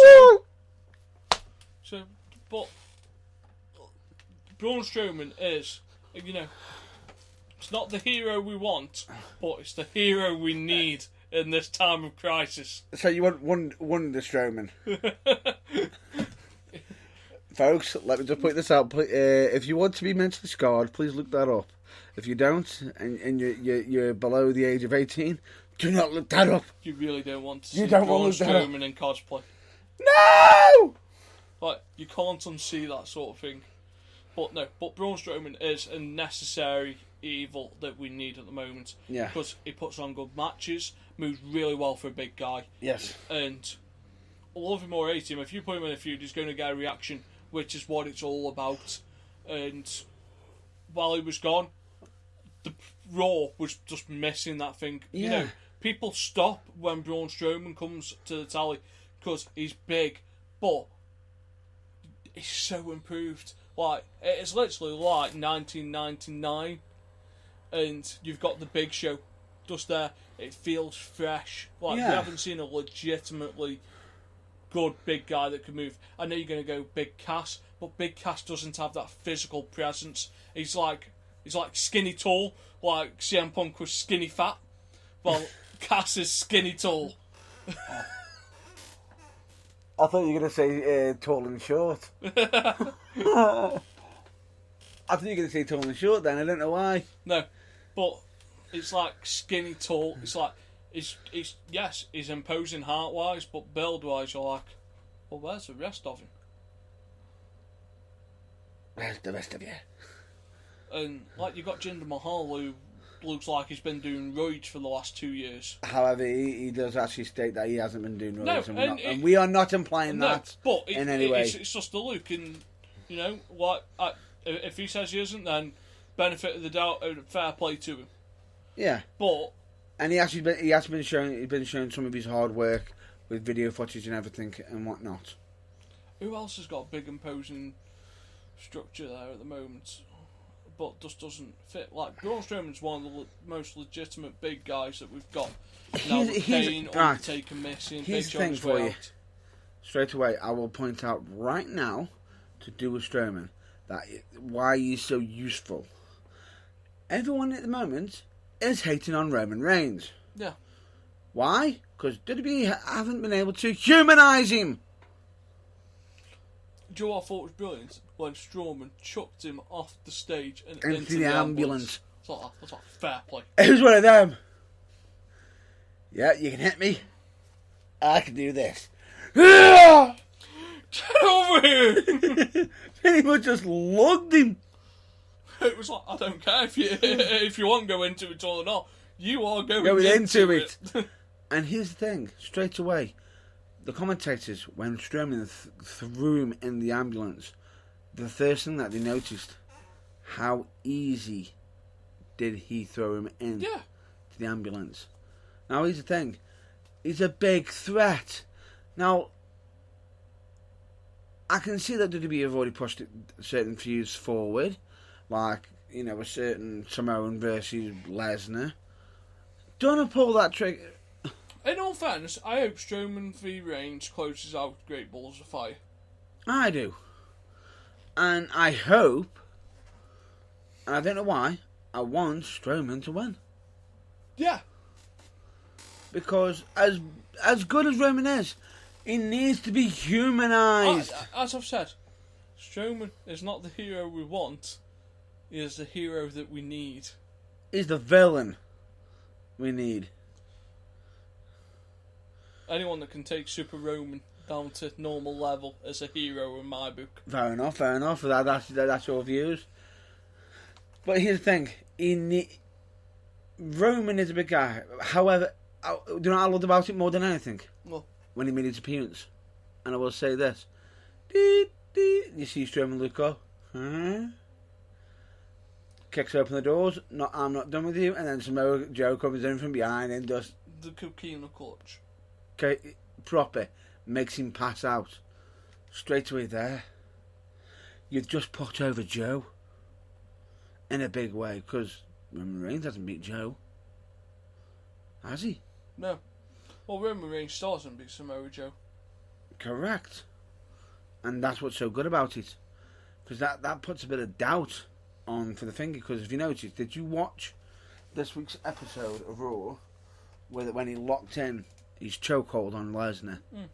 So, but Braun Strowman is, it's not the hero we want, but it's the hero we need in this time of crisis. So you want one the Strowman. Folks, let me just point this out. If you want to be mentally scarred, please look that up. If you don't, and you're below the age of 18, do not look that up. You really don't want to see You don't Braun want to look that up. Strowman in cosplay. No! Like, you can't unsee that sort of thing. But no, Braun Strowman is a necessary evil that we need at the moment. Yeah. Because he puts on good matches, moves really well for a big guy. Yes. And love him or hate him, if you put him in a feud, he's going to get a reaction which is what it's all about. And while he was gone, the Raw was just missing that thing. Yeah. You know, people stop when Braun Strowman comes to the tally because he's big, but he's so improved. Like, it's literally like 1999, and you've got the Big Show just there. It feels fresh. Like, Yeah. we haven't seen a legitimately good big guy that can move. I know you're going to go Big Cass, but Big Cass doesn't have that physical presence. He's like skinny tall, like CM Punk was skinny fat. Well, Cass is skinny tall. I thought you were going to say tall and short. I thought you were going to say tall and short then. I don't know why. No, but it's like skinny tall. It's like he's imposing heart wise, but build wise you're like, well, where's the rest of him? Where's the rest of you? And like you got Jinder Mahal, who looks like he's been doing roids for the last 2 years. However, he does actually state that he hasn't been doing roids, No, and we are not implying that but in any way. It's just a look, and you know, like if he says he isn't, then benefit of the doubt, fair play to him. Yeah, But and he has been showing some of his hard work with video footage and everything and whatnot. who else has got a big imposing structure there at the moment, but just doesn't fit? Like Braun Strowman's one of the most legitimate big guys that we've got. Now with Kane, Undertaker missing, Big Here's the Show thing on his for way you. out. Straight away, I will point out right now to do with Strowman why he's so useful. Everyone at the moment is hating on Roman Reigns. Yeah. Why? Because WWE haven't been able to humanise him. Do you know what I thought was brilliant? When Strowman chucked him off the stage and Into into the the ambulance. That's like fair play. It was one of them. Yeah, you can hit me. I can do this. Get over here! Pretty much just lugged him. It was like, I don't care if you want to go into it or not. You are going Into into it. And here's the thing, straight away, the commentators, when Strowman threw him in the ambulance, the first thing that they noticed, how easy did he throw him in Yeah. to the ambulance. Now here's the thing, he's a big threat. Now, I can see that WWE have already pushed certain feuds forward, like, you know, a certain Samoan versus Lesnar. Don't pull that trigger. In all fairness, I hope Strowman v Reigns closes out Great Balls of Fire. I do. And I hope, and I don't know why, I want Strowman to win. Yeah. Because as good as Roman is, he needs to be humanised. As I've said, Strowman is not the hero we want. He is the hero that we need. He's the villain we need. Anyone that can take Super Roman down to normal level is a hero in my book. Fair enough. That's your views. But here's the thing. Roman is a big guy. However, do you know what I loved about it more than anything? Well, When he made his appearance. And I will say this. You see Strowman look up. Huh? Kicks open the doors. No, I'm not done with you. And then Samoa Joe comes in from behind and does the coquina clutch. proper. Makes him pass out. Straight away there. You've just put over Joe. In a big way. Because Roman Reigns hasn't beat Joe. Has he? No. Well, Roman Reigns still hasn't beat Samoa Joe. Correct. And that's what's so good about it. Because that puts a bit of doubt on for the finger. Because if you notice, did you watch this week's episode of Raw when he locked in his chokehold on Lesnar? Mm.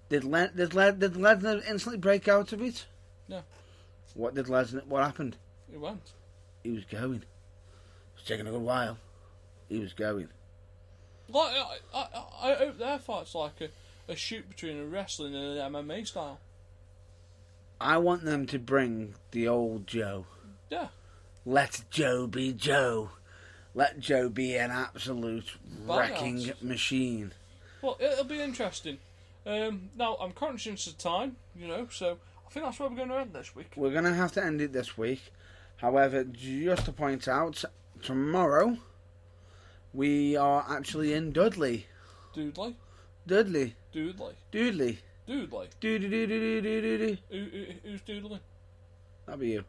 Did Lesnar instantly break out of it? No. What happened? He went. He was going. It was taking a good while. He was going. Like, I hope their fight's like a shoot between a wrestling and an MMA style. I want them to bring the old Joe. Yeah. Let Joe be Joe. Let Joe be an absolute wrecking machine. Well, it'll be interesting. Now, I'm conscious of time, you know, so I think that's where we're going to end this week. We're going to have to end it this week. However, just to point out, tomorrow we are actually in Dudley. Doodley? Dudley. Doodley. Doodley. Doodley. Doodly. Who's Doodley? That'll be you.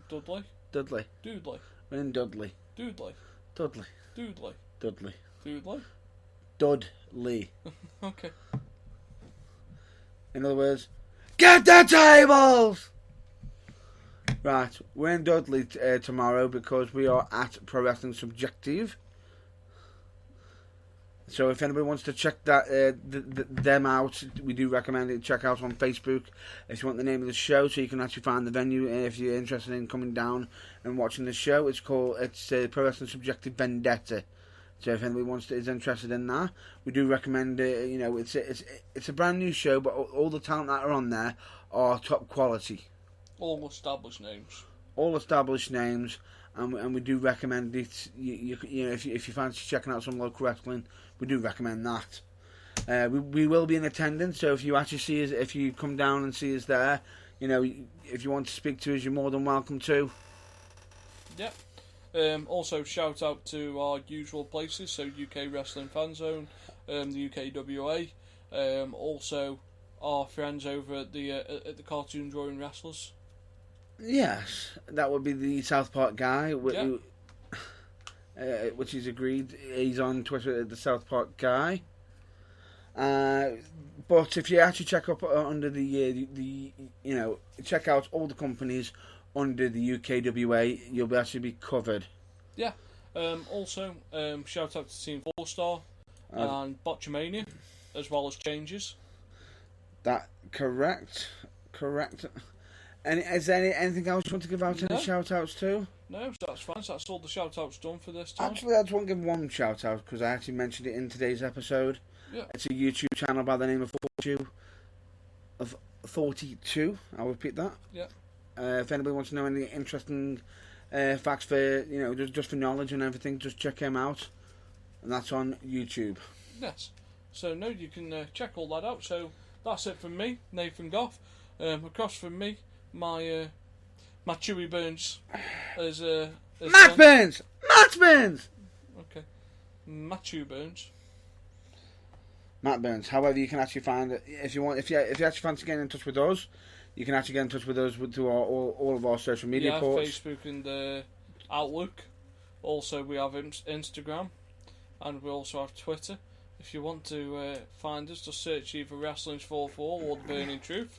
Dudley? Dudley. Doodley. We're in Dudley. Doodley. Dudley. Doodley. Dudley. Doodley? Dudley. Okay. In other words, get the tables! Right, we're in Dudley tomorrow because we are at Pro Wrestling Subjective. So if anybody wants to check that them out, we do recommend it. Check out on Facebook if you want the name of the show, so you can actually find the venue if you're interested in coming down and watching the show. It's Pro Wrestling Subjective Vendetta. So if anybody is interested in that, we do recommend it. You know, it's a brand new show, but all the talent that are on there are top quality. All established names. All established names, and we do recommend it. You know, if you fancy checking out some local wrestling, we do recommend that. We will be in attendance, so if you actually see us, if you come down and see us there, you know, if you want to speak to us, you're more than welcome to. Yep. Also, shout out to our usual places, so UK Wrestling Fan Zone, the UKWA, also our friends over at the Cartoon Drawing Wrestlers. Yes, that would be the South Park guy, Yep. Which he's agreed. He's on Twitter at the South Park guy. But if you actually check up under the check out all the companies under the UKWA, you'll actually be covered. Yeah. Also, shout out to Team 4-Star and Botchamania, as well as Changes. That correct. And is there anything else you want to give out? Any shout outs to? No, that's fine. So that's all the shout outs done for this time. Actually, I just want to give one shout out because I actually mentioned it in today's episode. Yeah. It's a YouTube channel by the name of 42. I'll repeat that. Yeah. If anybody wants to know any interesting facts for, you know, just for knowledge and everything, just check him out. And that's on YouTube. Yes. So, no, you can check all that out. So, that's it from me, Nathan Goff. Across from me, my Chewy Burns is Matt Burns! Okay. Matthew Burns. Matt Burns. However, you can actually find it if you want. If you actually fancy getting in touch with us, you can actually get in touch with us through all of our social media ports. Facebook and Outlook. Also, we have Instagram, and we also have Twitter. If you want to find us, just search either Wrestling's 4-4 or The Burning Truth,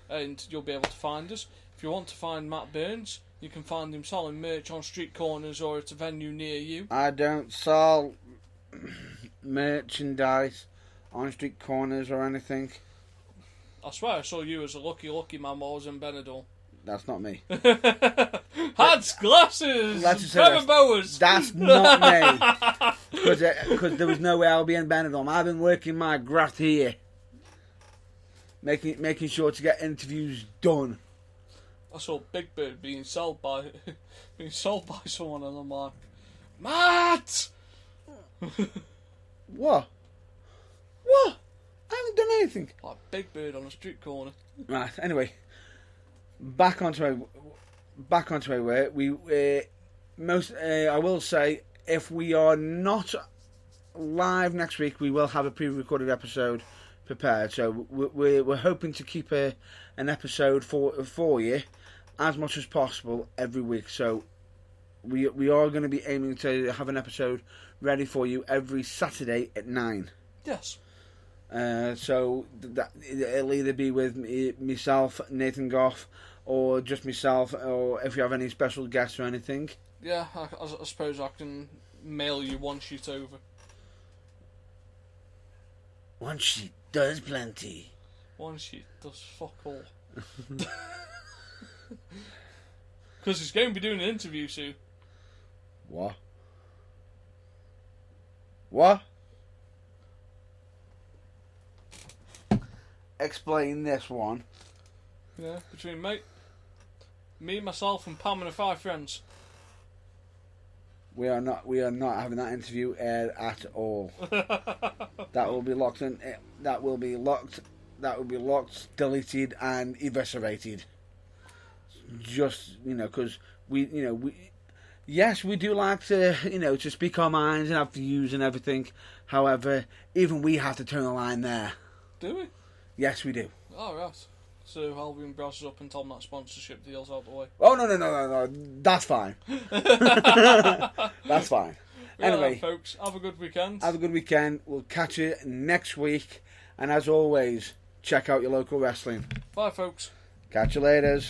and you'll be able to find us. If you want to find Matt Burns, you can find him selling merch on street corners or at a venue near you. I don't sell merchandise on street corners or anything. I swear I saw you as a lucky man while I was in Benidorm. That's not me. Hats, glasses, Trevor Bowers. That's not me. Because there was no way I'll be in Benidorm. I've been working my graft here, making sure to get interviews done. I saw Big Bird being sold by someone, and I'm like, Matt. What? I haven't done anything. Like Big Bird on a street corner. Right. Anyway, back onto our work. I will say, if we are not live next week, we will have a pre-recorded episode prepared. So we're hoping to keep an episode for you as much as possible every week. So we are going to be aiming to have an episode ready for you every Saturday at 9. Yes. So that it'll either be with myself, Nathan Goff, or just myself, or if you have any special guests or anything. Yeah, I suppose I can mail you one sheet over. One sheet does plenty. One sheet does fuck all. Because he's going to be doing an interview soon. What? Explain this one. Yeah, between me, myself, and Pam and her 5 friends. We are not having that interview aired at all. That will be locked in. That will be locked that would be locked, deleted, and eviscerated. Just, because yes, we do like to, to speak our minds and have views and everything. However, even we have to turn the line there. Do we? Yes, we do. Oh, right. So Albion browsers up and tell them that sponsorship deal's out the way. Oh, no. That's fine. That's fine. Anyway, right, folks, have a good weekend. Have a good weekend. We'll catch you next week. And as always, check out your local wrestling. Bye, folks. Catch you later.